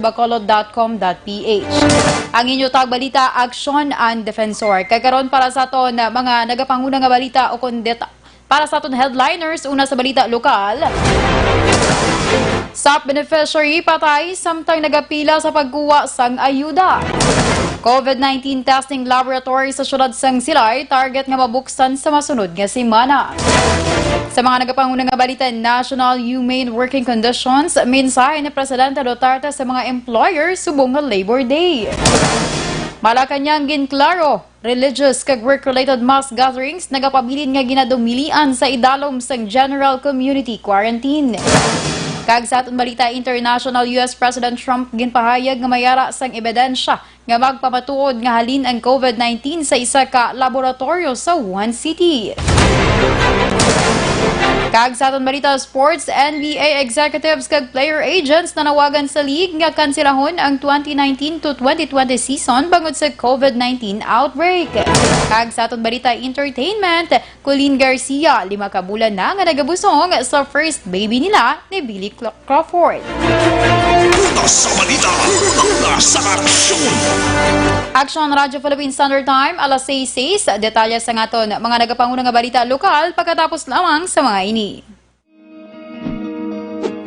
bacolod.com.ph. Ang inyo tagbalita, Aksyon and Defensor. Kagaron para sa aton mga nagapanguna nga balita o kundeta. Para sa aton headliners, una sa balita lokal. SAP beneficiary patay samtang nagapila sa pagkuha sang ayuda. COVID-19 testing laboratory sa syudad sang Silay, target nga mabuksan sa masunod nga semana. Sa mga nagapanguna nga balita, National Humane Working Conditions, mensahe ni Presidente Duterte sa mga employers subong nga Labor Day. Malacanang ginklaro, religious kag work-related mass gatherings nagapabilin nga ginadumilian sa idalom sang General Community Quarantine. Kag sa aton balita, international US President Trump ginpahayag nga mayara sang ebidensya nga magpamatuod nga halin ang COVID-19 sa isa ka laboratorio sa Wuhan City. Kag sa aton balita, sports, NBA executives kag player agents nanawagan sa league nga kanselahon ang 2019 to 2020 season bangod sa COVID-19 outbreak. Kag sa aton balita, entertainment, Colleen Garcia, 5 ka bulan na nga nagabusong sa first baby nila ni Billy Crawford. Una sa balita, una sa aksyon. Action Radio Philippine Standard Time, alas 6:06. Detalye sa ngaton mga nagapanguna nga balita lokal pagkatapos lamang sa mga ini.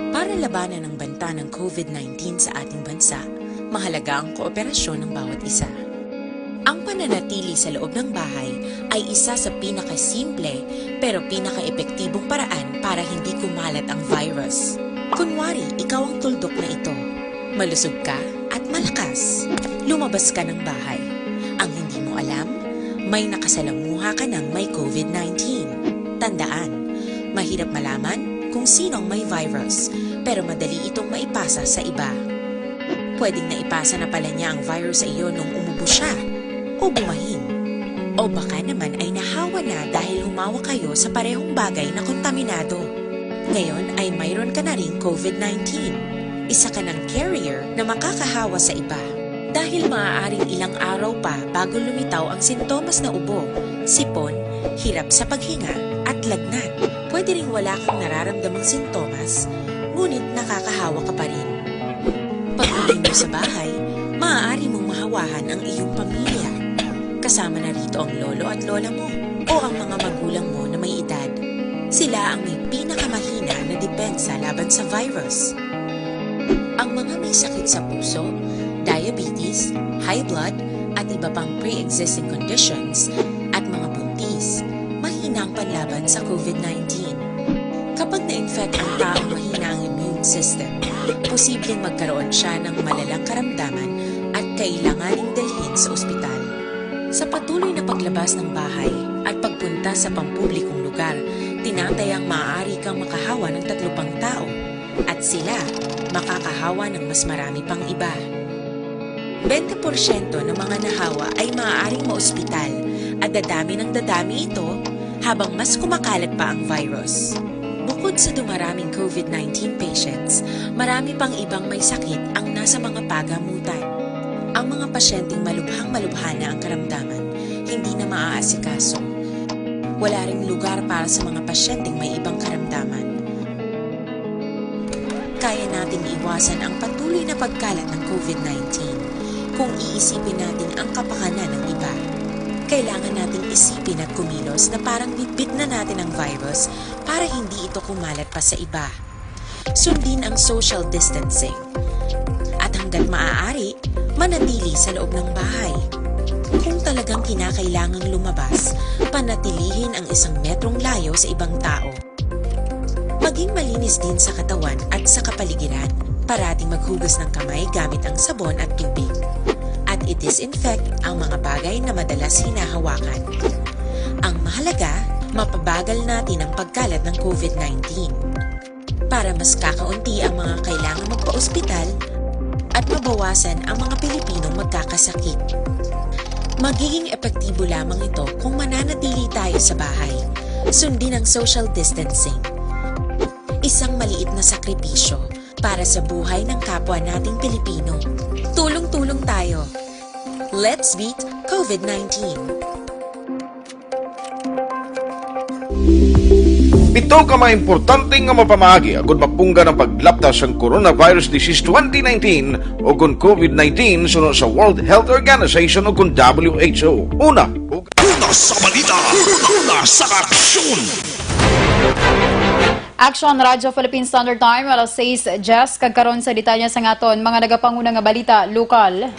Para labanan ang banta ng COVID-19 sa ating bansa, mahalaga ang kooperasyon ng bawat isa. Ang pananatili sa loob ng bahay ay isa sa pinakasimple pero pinaka-epektibong paraan para hindi kumalat ang virus. Kunwari, ikaw ang tuldok na ito. Malusog ka at malakas. Lumabas ka ng bahay. Ang hindi mo alam, may nakasalamuha ka ng may COVID-19. Tandaan, mahirap malaman kung sino ang may virus, pero madali itong maipasa sa iba. Pwedeng naipasa na pala niya ang virus sa iyo nung umubo siya, o bumahin. O baka naman ay nahawa na dahil humawa kayo sa parehong bagay na kontaminado. Ngayon ay mayroon ka na ring COVID-19. Isa ka ng carrier na makakahawa sa iba. Dahil maaaring ilang araw pa bago lumitaw ang sintomas na ubo, sipon, hirap sa paghinga at lagnat. Pwede ring wala kang nararamdamang sintomas, ngunit nakakahawa ka pa rin. Pag-uwi mo sa bahay, maaari mong mahawahan ang iyong pamilya. Kasama na rito ang lolo at lola mo o ang mga magulang mo na may edad. Sila ang may pinakamahina na depensa laban sa virus. Ang mga may sakit sa puso, diabetes, high blood, at iba pang pre-existing conditions, at mga buntis, mahina ang panlaban sa COVID-19. Kapag na-infect ang taong mahina ang immune system, posibleng magkaroon siya ng malalang karamdaman at kailanganing dalhin sa ospital. Sa patuloy na paglabas ng bahay at pagpunta sa pampublikong lugar, tinatayang maaari kang makahawa ng 3 pang tao at sila makakahawa ng mas marami pang iba. 20% ng mga nahawa ay maaaring maospital at dadami ng dadami ito habang mas kumakalat pa ang virus. Bukod sa dumaraming COVID-19 patients, marami pang ibang may sakit ang nasa mga pagamutan. Ang mga pasyenteng malubhang-malubha na ang karamdaman, hindi na maaasikaso. Wala ring lugar para sa mga pasyenteng may ibang karamdaman. Kaya nating iwasan ang patuloy na pagkalat ng COVID-19 kung iisipin natin ang kapakanan ng iba. Kailangan nating isipin at kumilos na parang bitbit na natin ang virus para hindi ito kumalat pa sa iba. Sundin ang social distancing. At hanggat maaari, manatili sa loob ng bahay. Kung talagang kinakailangang lumabas, panatilihin ang 1 metrong layo sa ibang tao. Maging malinis din sa katawan at sa kapaligiran. Parating maghugas ng kamay gamit ang sabon at tubig. At i-disinfect ang mga bagay na madalas hinahawakan. Ang mahalaga, mapabagal natin ang pagkalat ng COVID-19 para mas kakaunti ang mga kailangang magpa-ospital at mabawasan ang mga Pilipinong magkakasakit. Magiging epektibo lamang ito kung mananatili tayo sa bahay. Sundin ang social distancing. Isang maliit na sakripisyo para sa buhay ng kapwa nating Pilipino. Tulong-tulong tayo. Let's beat COVID-19. Pito ka mga importante nga mapamagi agud mapungga ng paglaptas ang Coronavirus Disease 2019 o kung COVID-19 sunod sa World Health Organization o kung WHO. Una sa balita, una sa aksyon. Action Radyo Philippine Standard Time, alas 6, Jess, kagkaroon sa detalye sa ngaton, mga nagapanguna nga balita, lokal.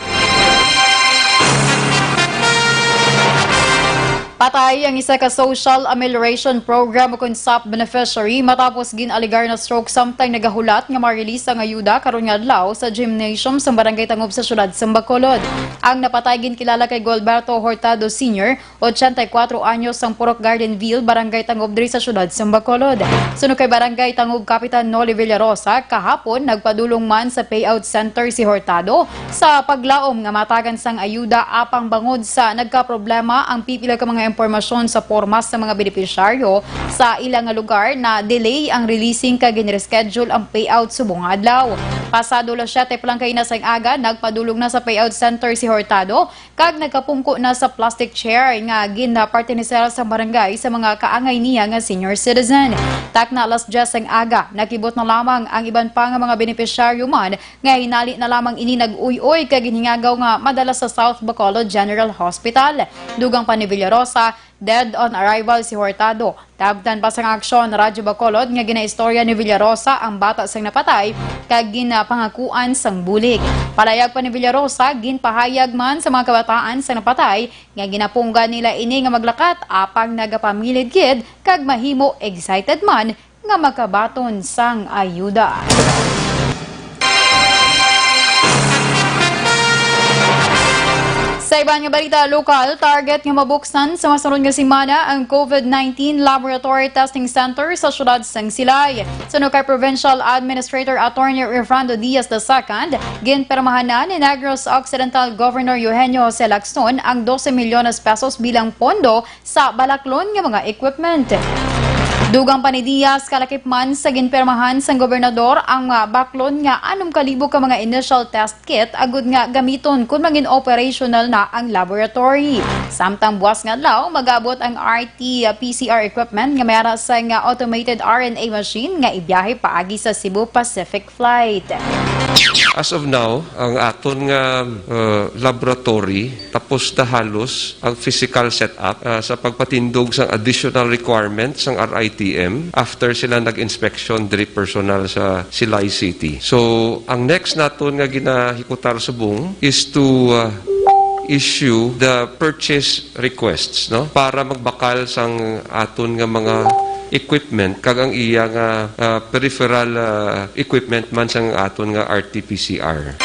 Patay ang isa ka Social Amelioration Program o SAP beneficiary matapos ginaligar na stroke samtang nagahulat nga ma-release ang ayuda karon nga adlaw sa gymnasium sa Barangay Tangob sa syudad sa Bacolod. Ang napatay ginkilala kay Gualberto Hurtado Sr., 84 anyos ang Purok Gardenville, Barangay Tangob diri sa syudad sa Bacolod. Sunod kay Barangay Tangob Kapitan Noli Villarosa, kahapon nagpadulong man sa payout center si Hurtado sa paglaom nga matagan sang ayuda apang bangod sa nagkaproblema ang pipila ka mga impormasyon sa pormas sa mga benepisyaryo sa ilang lugar na delay ang releasing kag ginreschedule ang payout subong adlaw. Pasado las 7 lang kay nasang aga nagpadulong na sa payout center si Hurtado kag nagkapungko na sa plastic chair nga ginapartinisera sa barangay sa mga kaangay niya nga senior citizen. Takna alas 10 ang aga nakibot na lamang ang iban pa nga mga benepisyaryo man nga hinali na lamang ini nag-uy-uy kag hiningagaw nga madala sa South Bacolod General Hospital. Dugang pa ni Villarosa, dead on arrival si Hurtado. Tabtan pa sang aksyon Radyo Bacolod nga ginaistorya ni Villarosa ang bata sang napatay kag ginapangakuan sang bulig. Palayag pa ni Villarosa, ginpahayag man sa mga kabataan sang napatay nga ginapunggan nila ini nga maglakat apang nagapamilid kid kag mahimo excited man nga makabaton sang ayuda. Sa ibang nga balita, lokal, target nga mabuksan sa masunod nga semana ang COVID-19 Laboratory Testing Center sa syudad sang Silay. Sunod kay Provincial Administrator Attorney Refrando Diaz II, ginpermahan na ni Negros Occidental Governor Eugenio Jose Lacson ang 12 milyones pesos bilang pondo sa balaklon nga mga equipment. Dugang pa ni Diaz, kalakip man sa ginpermahan sang gobernador ang baklon nga 6,000 ka mga initial test kit agud nga gamiton kung maging operational na ang laboratory. Samtang buwas nga adlaw magabot ang RT-PCR equipment nga mayara sa nga automated RNA machine nga ibiyahe paagi sa Cebu Pacific flight. As of now, ang aton nga laboratory tapos na halos ang physical setup sa pagpatindog sang additional requirements sang RITM after sila nag-inspection diri personal sa Silay City. So, ang next naton nga ginahikutar subong is to issue the purchase requests, no, para magbakal sang aton nga mga equipment kag ang iya nga peripheral equipment man sang aton nga RT-PCR.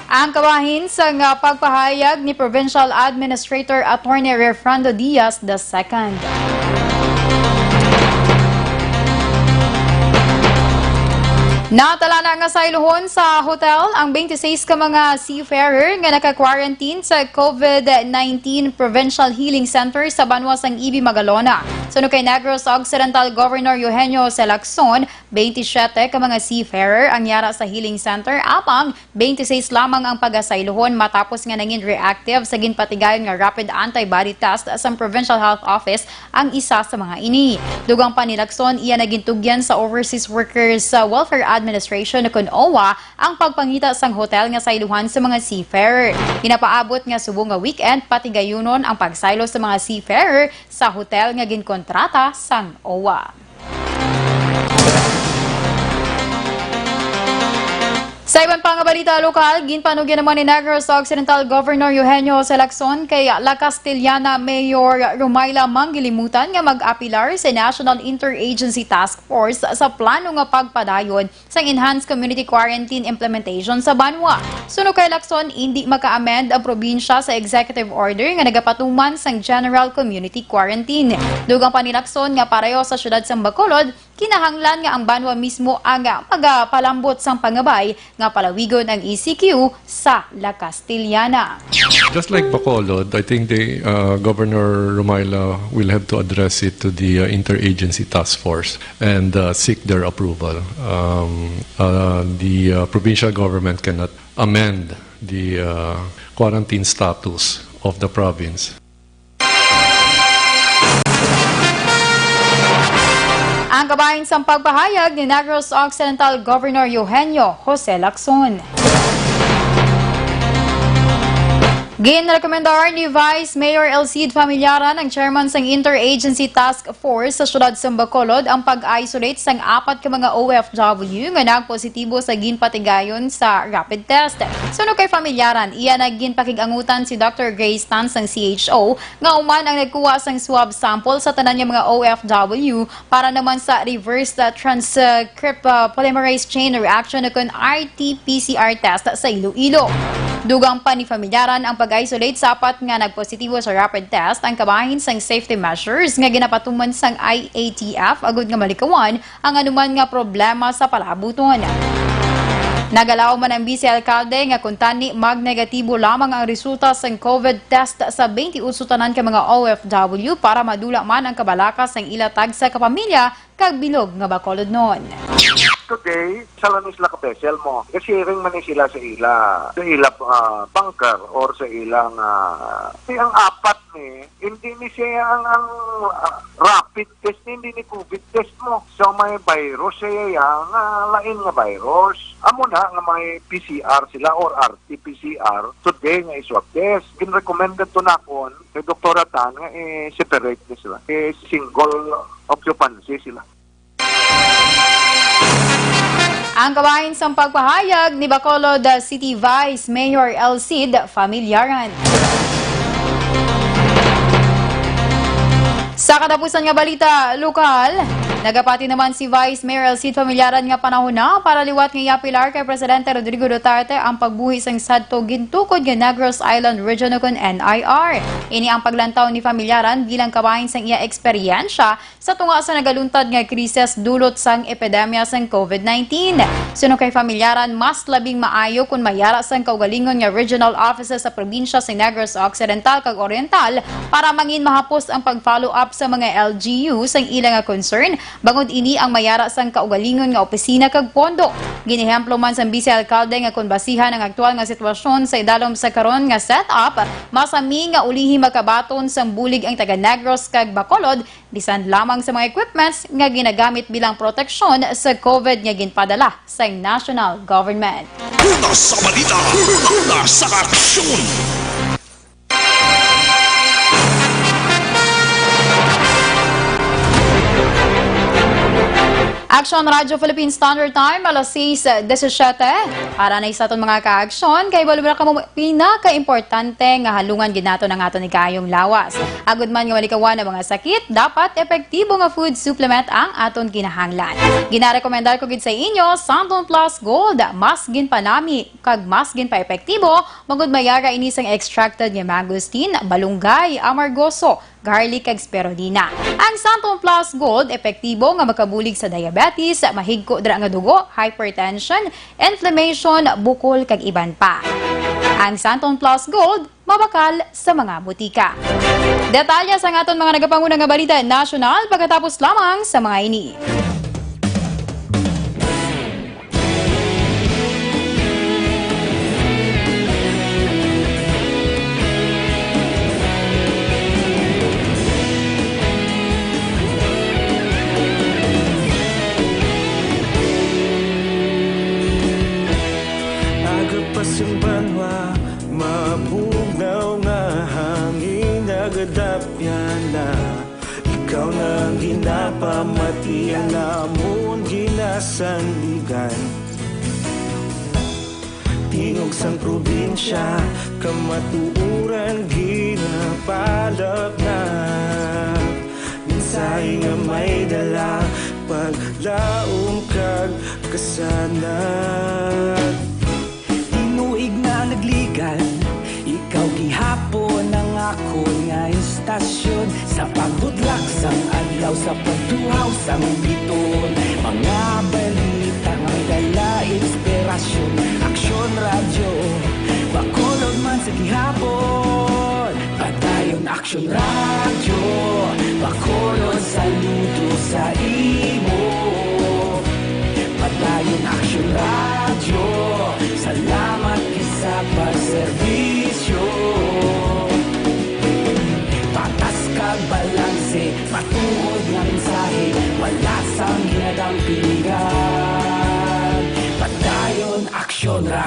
Ang kabahin sa pagpahayag ni Provincial Administrator Attorney Refrando Diaz II. Natala na nga sa iluhon sa hotel ang 26 ka mga seafarer nga naka-quarantine sa COVID-19 Provincial Healing Center sa Banwa sang Ibi, Magalona. Sunod kay Negros Occidental Governor Eugenio Jose Lacson, 27 ka mga seafarer ang yara sa healing center apang 26 lamang ang pagasailuhon matapos nga nangin reactive sa ginpatigayon nga rapid antibody test sa Provincial Health Office ang isa sa mga ini. Dugang pa ni Lacson, iya nagintugyan sa Overseas Workers Welfare Administration na OWA ang pagpangita sang hotel nga sailuhan sa mga seafarer. Ginapaabot nga subong nga weekend pati gayunon ang pagsaylo sa mga seafarer sa hotel nga ginkontrata sang OWA. Sa ibang pang balita lokal, ginpanugyan naman ni Negros Occidental Governor Eugenio Jose Lacson kay La Castillana Mayor Rumayla Manggilimutan nga mag-apilar sa National Interagency Task Force sa plano nga pagpadayon sa Enhanced Community Quarantine Implementation sa Banwa. Suno kay Lacson, hindi maka-amend ang probinsya sa executive order nga nagapatuman sang General Community Quarantine. Dugang pa ni Lacson nga pareho sa syudad sa Bacolod, kinahanglan nga ang Banwa mismo ang magapalambot sang pangabay nga palawigon ang ECQ sa La Castillana. Just like Bacolod, I think the Governor Rumayla will have to address it to the Interagency Task Force and seek their approval. The provincial government cannot amend the quarantine status of the province. Ang kabahin sa pagpahayag ni Negros Occidental Governor Eugenio Jose Lacson. Ginrekomendar ni Vice Mayor Elcid Familiaran ang chairman sang Interagency Task Force sa siyudad sa Bacolod ang pag-isolate sang 4 ka mga OFW nga nagpositibo sa ginpatigayon sa rapid test. Suno kay Familiaran, iya nagginpakigangutan si Dr. Grace Tan sang CHO nga uman ang nagkuha sang swab sample sa tanan nga mga OFW para naman sa reverse transcript polymerase chain reaction kun RT-PCR test sa Iloilo. Dugang pa ni Familiaran ang pag-isolate sa 4 nga nagpositibo sa rapid test ang kabahin sang safety measures nga ginapatuman sang IATF agud nga malikawan ang anuman nga problema sa palabuton. Nagalaw man ang vice-alkalde nga kuntani mag-negatibo lamang ang resulta sang COVID test sa 28 tanan ka mga OFW para madula man ang kabalakas sang ilatag sa kapamilya kag bilog nga Bacolod noon. Today, sa lanis la kapesel mo. Kasi ring man sila sa ila bunker or sa ilang ang apat ni hindi ni siya ang rapid test hindi ni COVID test mo. So may virus siya yang lain nga virus. Amo na nga may PCR sila or RT-PCR today nga swab test. Gin-recommended to nakon kay Dr. Tan nga separate ni sila. Single occupancy sila. Ang kabahin sa pagpahayag ni Bacolod City Vice Mayor Elcid Familiaran. Sa katapusan nga balita, lokal, nagapati naman si Vice Mayor Elcid Familiaran nga panahon na para liwat nga iapilar kay Presidente Rodrigo Duterte ang pagbuhi sang sadto gintukod nga Negros Island Region kun NIR. Ini ang paglantaw ni Familiaran bilang kabahin sang iya eksperyensya sa tunga sa nagaluntad nga krisis dulot sang epidemya sang COVID-19. Suno kay Familiaran, mas labing maayo kung mayara sang kaugalingon nga regional offices sa probinsya sa Negros Occidental kag Oriental para mangin mahapos ang pag-follow up sa mga LGU sang ilang nga concern bangod ini ang mayara sang kaugalingon nga opisina kag pondo. Ginehemplo man sang vice-alkalde nga kun basihan ang aktual nga sitwasyon sa idalom sa karon nga setup, masami nga ulihi makabaton sang bulig ang taga Negros kag Bacolod bisan lamang sa mga equipments nga ginagamit bilang proteksyon sa COVID nga ginpadala sa national government. Una sa balita, una sa aksyon. Action Radio Philippine Standard Time, alas 6:17. Para na isa itong mga ka-aksyon, kay balubra ka mo pinaka-importante nga halungan ginato ng ato ni Kayong Lawas. Agud man nga walikawan ng mga sakit, dapat epektibo nga food supplement ang aton kinahanglan. Ginarekomendar ko gid sa inyo, Santon Plus Gold, mas ginpanami, kag mas ginpa-epektibo, magud mayara ini sang extracted nga mangosteen, balunggay, amargoso, garlic kag spirulina. Ang Santon Plus Gold epektibo nga makabulig sa diabetes, mahigko dira nga dugo, hypertension, inflammation, bukol kag iban pa. Ang Santon Plus Gold mabakal sa mga butika. Detalye sa aton mga nagapanguna nga balita national pagkatapos lamang sa mga ini. Pasimbanwa, mapugnaw nga hangin nagadapyan na ikaw na ginapamatian namon ginasandigan. Tingog sang probinsya, kamatuuran ginapalap na minsay nga may dala paglaom kag kasanat. Nagligan, ikaw gihapon ang ako nga istasyon sa pagbudlak sang adlaw sa pagtuhaw sang biton. Mga balita nga dala inspirasyon, Aksyon Radio, Bacolod man sa gihapon. Padayon Aksyon Radio, Bacolod saludo sa imo. Padayon Aksyon Radio, salamat sa pagserbisyo. Patas kag balanse, matuod nga mensahe, wala sang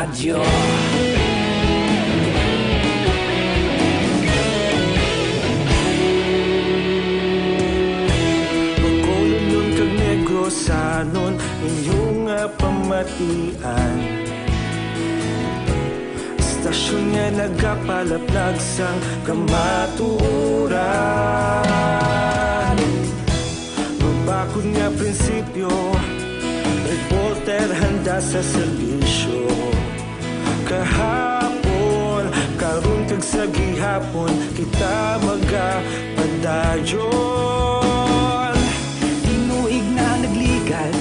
radyo. Magkulunod kag negrosanon inyong pamatian. Istasyon nga nagapalaplag sang kamaturan. Magbakod nga prinsipyo, reporter handa sa serbisyo. Kahapon, karun kag sa gihapon, kita magapadayon. Tinuig na nagligan,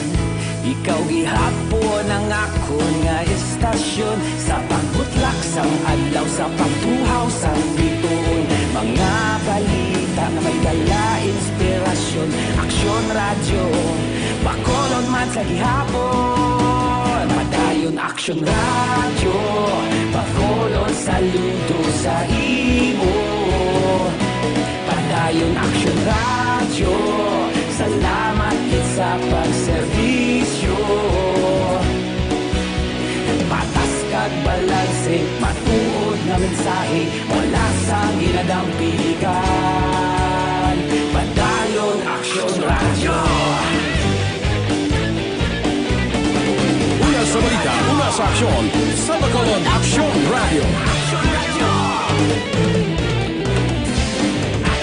ikaw gihapon ang akon nga istasyon. Sa pagbutlak sang adlaw, sa pagtuhaw sang bituon. Mga balita na may dala inspirasyon. Aksyon radyo, bakolod man sa gihapon. Padayon aksyon radyo, bakolod saludo sa imo. Padayon aksyon radyo, salamat kit sa pagserbisyo. Patas kag balanse, matuod nga mensahe, wala sang ginadampigan. Padayon aksyon radyo. Una sa balita, una sa aksyon, sa Bacolod Aksyon Radio.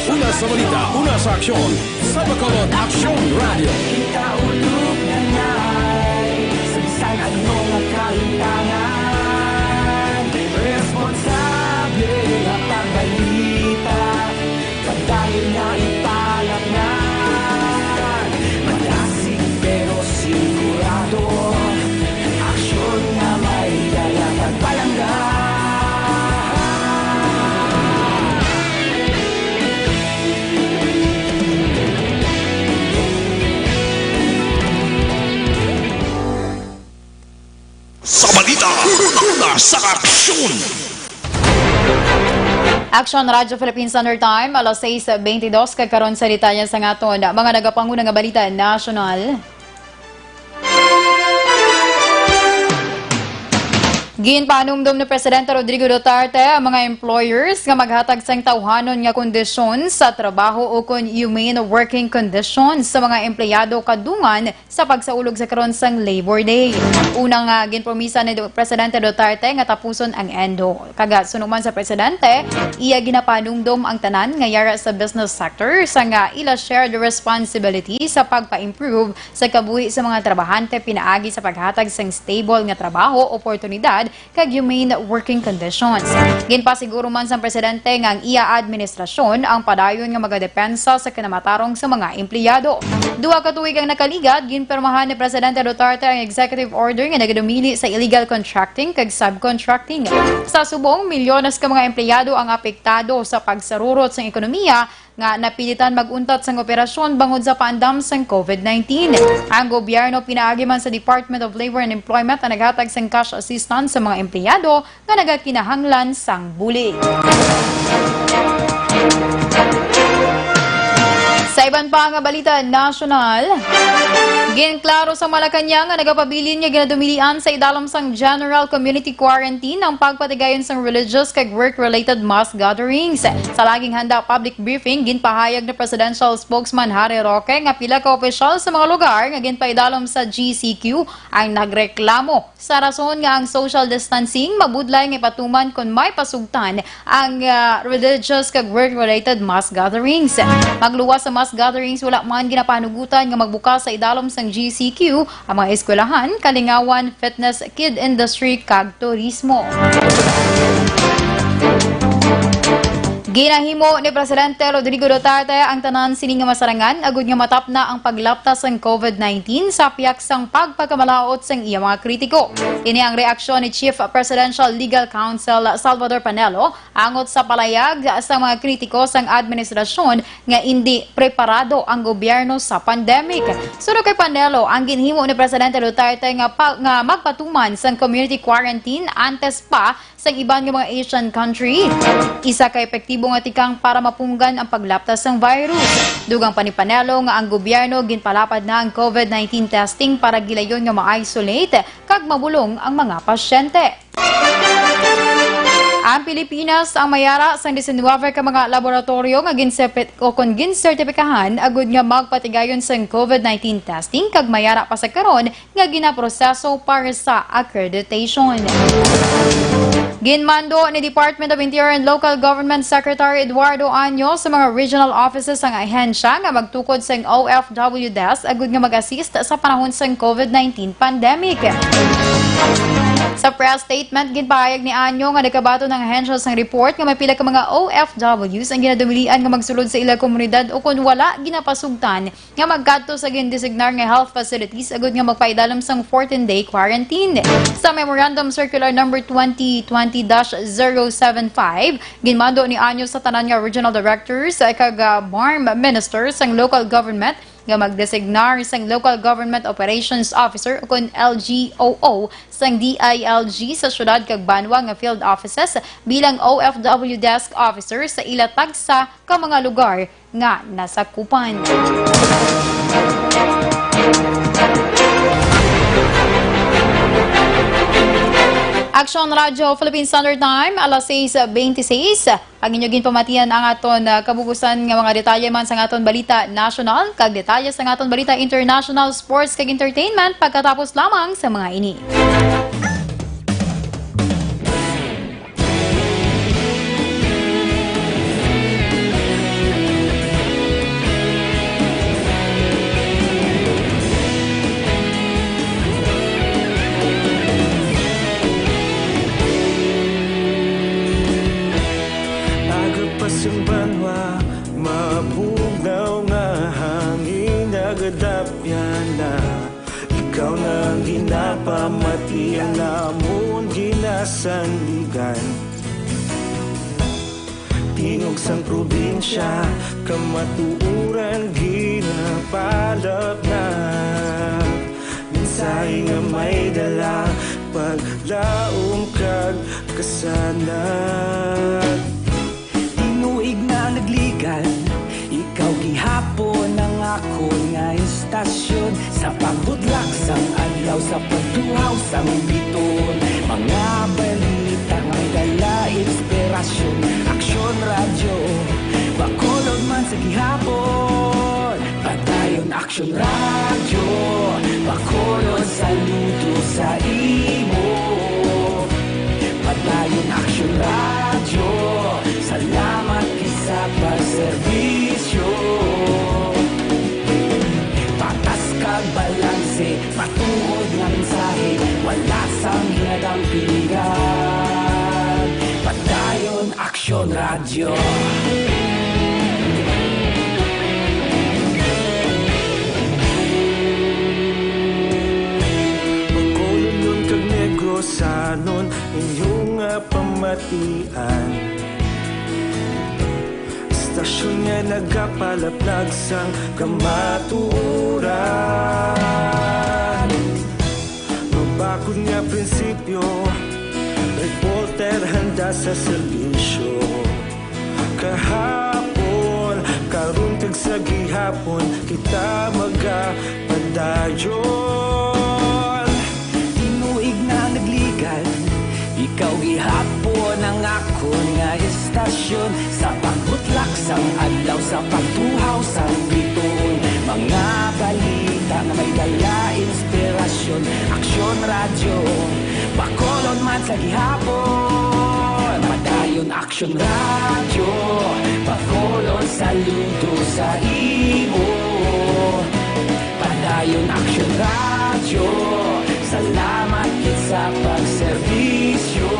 Una sa balita, una sa aksyon, sa Bacolod Aksyon Radio. Kita ulog na na'y sa bisan anong kahintangan. Responsable nga pagbalita, padayon nga ipalaknan. Malasig pero sigurado, aksyon nga may dala pagpalanggan. Sa balita, una sa aksyon. Action Radyo Philippines Standard Time, alas 6:22 kagkaroon sa detalye sa ngaton mga nagapanguna nga balita national. Ginpanumdum ni Presidente Rodrigo Duterte ang mga employers nga maghatag sang tawhanon nga kondisyon sa trabaho o kon humane working conditions sa mga empleyado kadungan sa pagsaulog sa karon sang Labor Day. Unang ginpromisa ni Presidente Duterte nga tapuson ang endo. Kagat sunuman sa Presidente, iya ginapanumdum ang tanan nga yara sa business sector sa nga ila shared responsibility sa pagpa-improve sa kabuhi sa mga trabahante pinaagi sa paghatag sang stable nga trabaho, oportunidad kag humane working conditions. Ginpasiguro man sa Presidente nga ang iya administrasyon ang padayon nga magadepensa sa kinamatarong sa mga empleyado. Duha ka tuig ang nakaligad, ginpirmahan ni Presidente Duterte ang executive order nga nagadumili sa illegal contracting kag subcontracting. Sa subong, milyones ka mga empleyado ang apektado sa pagsarurot sa ekonomiya nga napilitan maguntat sang operasyon bangod sa paandam sang COVID-19. Ang gobyerno pinaagi man sa Department of Labor and Employment na naghatag sang cash assistance sa mga empleyado nga nagakinahanglan sang bulig. Sa iban pa nga balita national, ginklaro sa Malacanang nga nagapabilin nga ginadumilian sa idalom sang General Community Quarantine ang pagpatigayon sang religious kag work-related mass gatherings. Sa laging handa public briefing, ginpahayag na Presidential Spokesman Harry Roque nga pila ka opisyal sa mga lugar nga ginpaidalom sa GCQ ang nagreklamo sa rason nga ang social distancing mabudlay nga patuman kung may pasugtan ang religious kag work-related mass gatherings. Magluwas sa mass gatherings, wala man ginapanugutan nga magbukas sa idalom sang GCQ ang mga eskwelahan, kalingawan, fitness, kid industry, kag turismo. Ginahimo ni Presidente Rodrigo Duterte ang tanan sini nga masarangan agud nga matap na ang paglaptas sang COVID-19 sa piyak sang pagpagkamalaot sang iya mga kritiko. Ini ang reaksyon ni Chief Presidential Legal Counsel Salvador Panelo angot sa palayag sa mga kritiko sang administrasyon nga hindi preparado ang gobyerno sa pandemic. Sunod kay Panelo, ang ginhimo ni Presidente Duterte nga magpatuman sang community quarantine antes pa sa iban nga mga Asian country. Isa ka epektibong subong atikang para mapunggan ang paglaptas ng virus. Dugang panipanelo nga ang gobyerno ginpalapad na ang COVID-19 testing para gilayon nga ma-isolate kag mabulong ang mga pasyente. Ang Pilipinas ang mayara sa 19 ka mga laboratorio nga ginsertipikahan agud nga magpatigayon sa COVID-19 testing kag mayara pa sa karon nga ginaproseso para sa accreditation. Ginmando ni Department of Interior and Local Government Secretary Eduardo Año sa mga regional offices ang ahensya nga magtukod sa OFW desk agud nga mag-assist sa panahon sa COVID-19 pandemic. Sa press statement, ginpahayag ni Anyo nga nakabato ng ahensya sang report nga may pila ka mga OFWs ang ginadumilian nga magsulod sa ilang komunidad o kung wala ginapasugtan nga magkadto sa gindesignar nga health facilities agud nga magpaidalam sang 14-day quarantine. Sa Memorandum Circular number 2020-075, ginmando ni Anyo sa tanan nga regional directors kag BARM ministers sang local government nga magdesignar sang Local Government Operations Officer o kun LGOO sang DILG sa syudad kag Banwa nga field offices bilang OFW desk officer sa ila tagsa ka mga lugar nga nasakupan. Action Radio Philippine Standard Time, alas 6:26. Ang inyo ginpamatian ang aton kabugusan nga mga detalye man sa aton balita national, kag detalye sa aton balita international, sports kag entertainment pagkatapos lamang sa mga ini. Pasang banwa, mabugaw nga hangin nagadapyan na ikaw nang ginapamatian namon ginasanligan. Tinog sang probinsya, kamatuuran ginapalap na minsay nga may dala paglaom kag kasanat. Tinuig na nagligan, ikaw gihapon ang ako nga istasyon. Sa pagbudlak sang adlaw, sa pagtuhaw sang biton, mga balita may dala inspirasyon. Aksyon radyo, bakolod man sa gihapon. Padayon aksyon radyo, bakolod saludo sa imo. Padayon aksyon radyo, salamat sa pagserbisyo. Patas kag balanse, matuod nga mensahe, wala sang hinadang pilihan. Padayon Aksyon Radyo. Pagkolon kag negosanon, inyong pamatian. Stasyon nga nagapalaplag sang kamatuuran. Mabakod nga prinsipyo, reporter handa sa serbisyo. Kahapon, karon kag sa gihapon, kita magapadayon. Tinuig na nagligan, ikaw gihapon ang ako nga istasyon. Sa pagbutlak sang adlaw, sa pagtuhaw sang biton, mga balita na may dala inspirasyon. Aksyon radyo, bakolon man sa gihapon. Padayon Aksyon radyo, bakolon saludo sa imo. Padayon Aksyon radyo, salamat kit sa pagserbisyo.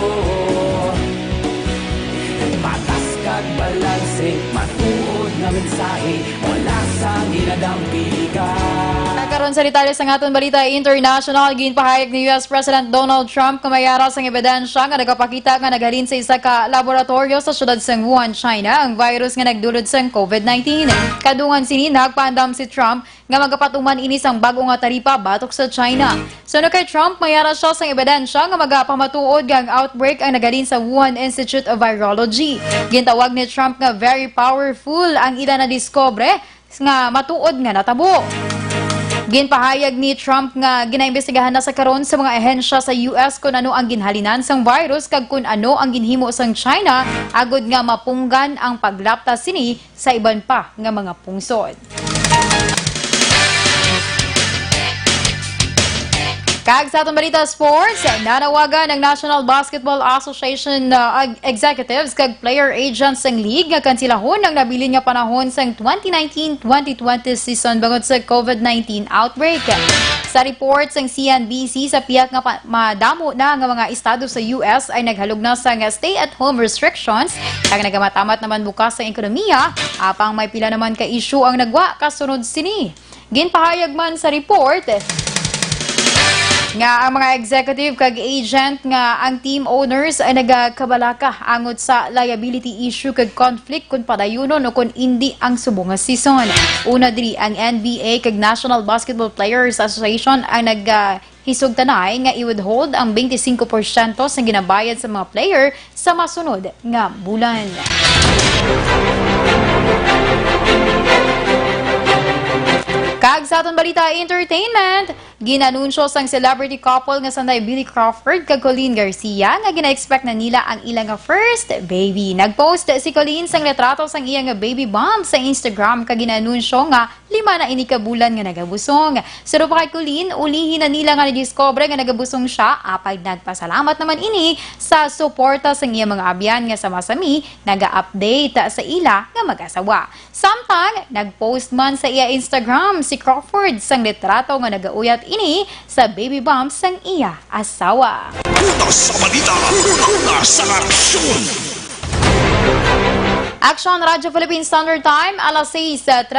Patas kag balanse, matuod na mensahe, wala sang ginadampilikan. Karon sa detalye sa aton balita international, ginpahayag ni US President Donald Trump nga may aras ang ebidensya nga nagapakita nga naghalin sa isa ka laboratorio sa syudad sang Wuhan, China ang virus nga nagdulot sang COVID-19. Kadungan sini nagpaandam si Trump nga magapatuman ini sang bago nga taripa batok sa China. Suno kay Trump, may aras siya sang ebidensya nga magapamatuod nga ang outbreak ang naghalin sa Wuhan Institute of Virology. Gintawag ni Trump nga very powerful ang ila na diskobre nga matuod nga natabo. Ginpahayag ni Trump nga ginaimbestigahan na sa karon sa mga ehensya sa US kung ano ang ginhalinan sang virus kag kung ano ang ginhimo sang China agod nga mapunggan ang paglaptas sini sa iban pa nga mga pungsod. Kag sa atong balita sports, nanawagan ng National Basketball Association executives kag player agents ng league nga kansilahon ang nabilin nga panahon sang 2019-2020 season bangod sa COVID-19 outbreak. Sa report sang CNBC, sa piyak nga madamo na nga mga estado sa US ay naghalog na sa stay-at-home restrictions kag nagamatamat naman bukas ang ekonomiya, apang may pila naman ka issue ang nagwa kasunod sini. Ginpahayag man sa report nga ang mga executive kag agent nga ang team owners ay nagakabalaka angot sa liability issue kag conflict kung padayunon o kung hindi ang subong nga season. Una diri ang NBA kag National Basketball Players Association ang hisog tanay nga i-withhold ang 25% sa ginabayad sa mga player sa masunod nga bulan. Kag sa aton balita entertainment, ginanunsyo sang celebrity couple nga sanday Billy Crawford kag Colleen Garcia nga gina-expect na nila ang ilang nga first baby. Nagpost si Colleen sang retrato sang iya nga baby bump sa Instagram kag ginanunsyo nga 5 na ini ka bulan nga nagabusong. Pero pa kay Colleen, ulihin na nila nga nadiscover nga nagabusong siya apay nagpasalamat naman ini sa suporta sang iya mga abyan nga sama-sami naga-update sa ila nga mag-asawa. Samtang nagpost man sa iya Instagram si Crawford sang litrato nga nagauyat ini sa baby bump sang iya asawa. Una sa balita, una sa aksyon. Action Radyo Philippine Standard Time, alas 6:31,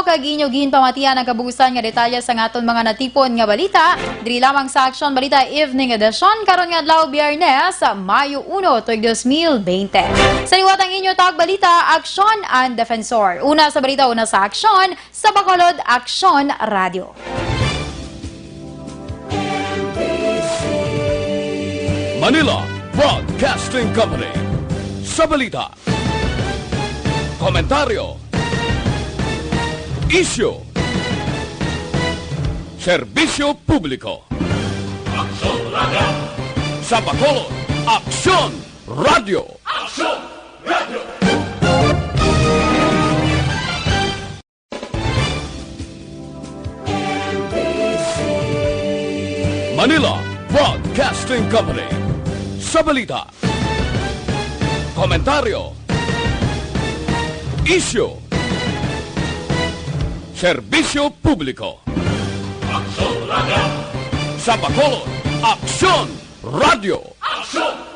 kag inyo ginpamatian ang kabugusan nga detalye sa aton mga natipon nga balita. Diri lamang sa Action Balita Evening Edition karon nga adlaw Biyernes, Mayo 1, 2020. Sa liwat ang inyo tag balita, Action and Defensor. Una sa balita, una sa Action, sa Bacolod, Action Radio. Manila Broadcasting Company. Sa balita, komentaryo, issue, serbisyo publiko. Aksyon Radio. Sa Bacolod, Aksyon Radio. Aksyon Radio. Manila Broadcasting Company. Sa balita, komentaryo, issue, serbisyo publiko. Aksyon Radio. Sa Bacolod, Aksyon Radio. Aksyon